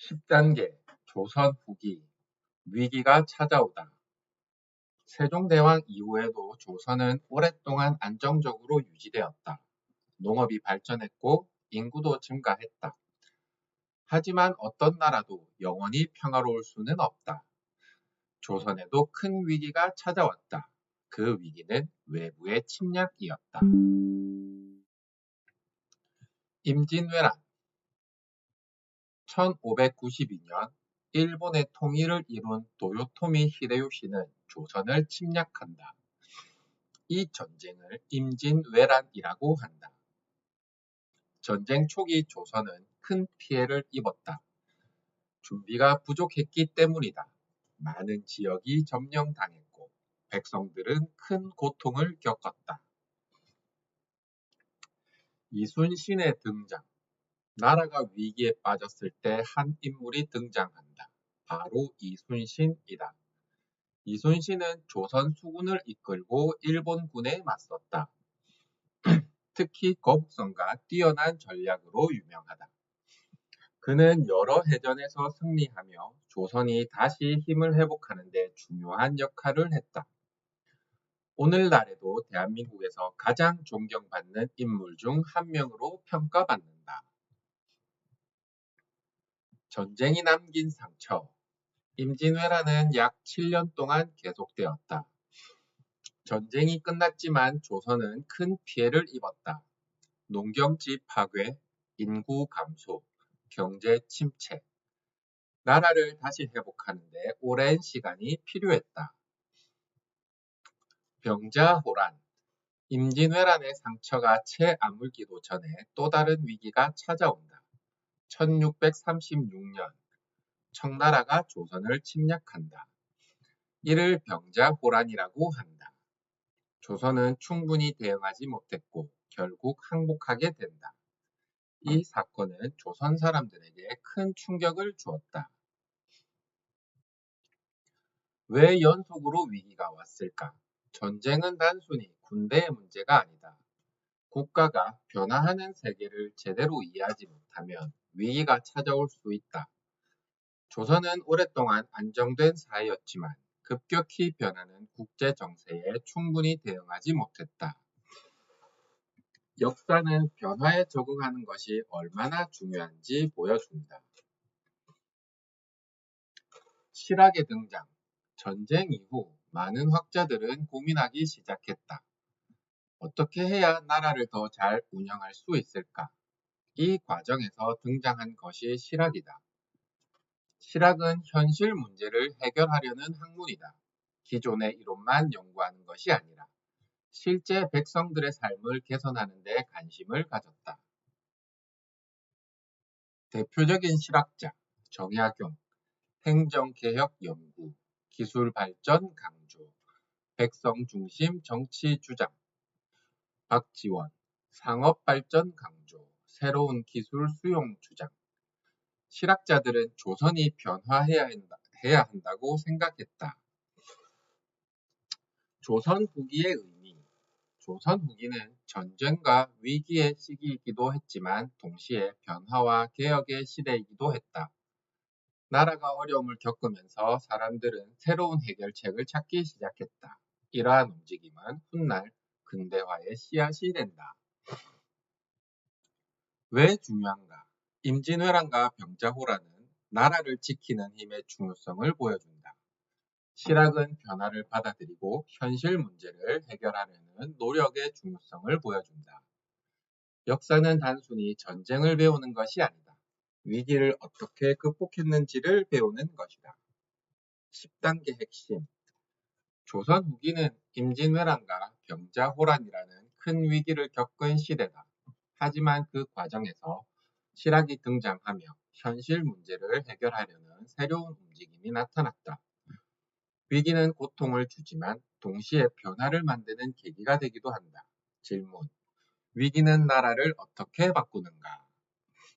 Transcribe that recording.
10단계 조선 후기 위기가 찾아오다. 세종대왕 이후에도 조선은 오랫동안 안정적으로 유지되었다. 농업이 발전했고 인구도 증가했다. 하지만 어떤 나라도 영원히 평화로울 수는 없다. 조선에도 큰 위기가 찾아왔다. 그 위기는 외부의 침략이었다. 임진왜란 1592년 일본의 통일을 이룬 도요토미 히데요시는 조선을 침략한다. 이 전쟁을 임진왜란이라고 한다. 전쟁 초기 조선은 큰 피해를 입었다. 준비가 부족했기 때문이다. 많은 지역이 점령당했고 백성들은 큰 고통을 겪었다. 이순신의 등장. 나라가 위기에 빠졌을 때 한 인물이 등장한다. 바로 이순신이다. 이순신은 조선 수군을 이끌고 일본군에 맞섰다. 특히 거북선과 뛰어난 전략으로 유명하다. 그는 여러 해전에서 승리하며 조선이 다시 힘을 회복하는 데 중요한 역할을 했다. 오늘날에도 대한민국에서 가장 존경받는 인물 중 한 명으로 평가받는다. 전쟁이 남긴 상처. 임진왜란은 약 7년 동안 계속되었다. 전쟁이 끝났지만 조선은 큰 피해를 입었다. 농경지 파괴, 인구 감소, 경제 침체. 나라를 다시 회복하는데 오랜 시간이 필요했다. 병자호란. 임진왜란의 상처가 채 아물기도 전에 또 다른 위기가 찾아온다. 1636년 청나라가 조선을 침략한다. 이를 병자호란이라고 한다. 조선은 충분히 대응하지 못했고 결국 항복하게 된다. 이 사건은 조선 사람들에게 큰 충격을 주었다. 왜 연속으로 위기가 왔을까? 전쟁은 단순히 군대의 문제가 아니다. 국가가 변화하는 세계를 제대로 이해하지 못하면 위기가 찾아올 수 있다. 조선은 오랫동안 안정된 사회였지만 급격히 변하는 국제 정세에 충분히 대응하지 못했다. 역사는 변화에 적응하는 것이 얼마나 중요한지 보여준다. 실학의 등장. 전쟁 이후 많은 학자들은 고민하기 시작했다. 어떻게 해야 나라를 더 잘 운영할 수 있을까? 이 과정에서 등장한 것이 실학이다. 실학은 현실 문제를 해결하려는 학문이다. 기존의 이론만 연구하는 것이 아니라 실제 백성들의 삶을 개선하는 데 관심을 가졌다. 대표적인 실학자 정약용, 행정개혁 연구, 기술 발전 강조, 백성 중심 정치 주장, 박지원, 상업 발전 강조, 새로운 기술 수용 주장. 실학자들은 조선이 변화해야 한다고 생각했다. 조선 후기의 의미. 조선 후기는 전쟁과 위기의 시기이기도 했지만 동시에 변화와 개혁의 시대이기도 했다. 나라가 어려움을 겪으면서 사람들은 새로운 해결책을 찾기 시작했다. 이러한 움직임은 훗날 근대화의 씨앗이 된다. 왜 중요한가? 임진왜란과 병자호란은 나라를 지키는 힘의 중요성을 보여준다. 실학은 변화를 받아들이고 현실 문제를 해결하려는 노력의 중요성을 보여준다. 역사는 단순히 전쟁을 배우는 것이 아니다. 위기를 어떻게 극복했는지를 배우는 것이다. 10단계 핵심. 조선 후기는 임진왜란과 병자호란이라는 큰 위기를 겪은 시대다. 하지만 그 과정에서 실학이 등장하며 현실 문제를 해결하려는 새로운 움직임이 나타났다. 위기는 고통을 주지만 동시에 변화를 만드는 계기가 되기도 한다. 질문. 위기는 나라를 어떻게 바꾸는가?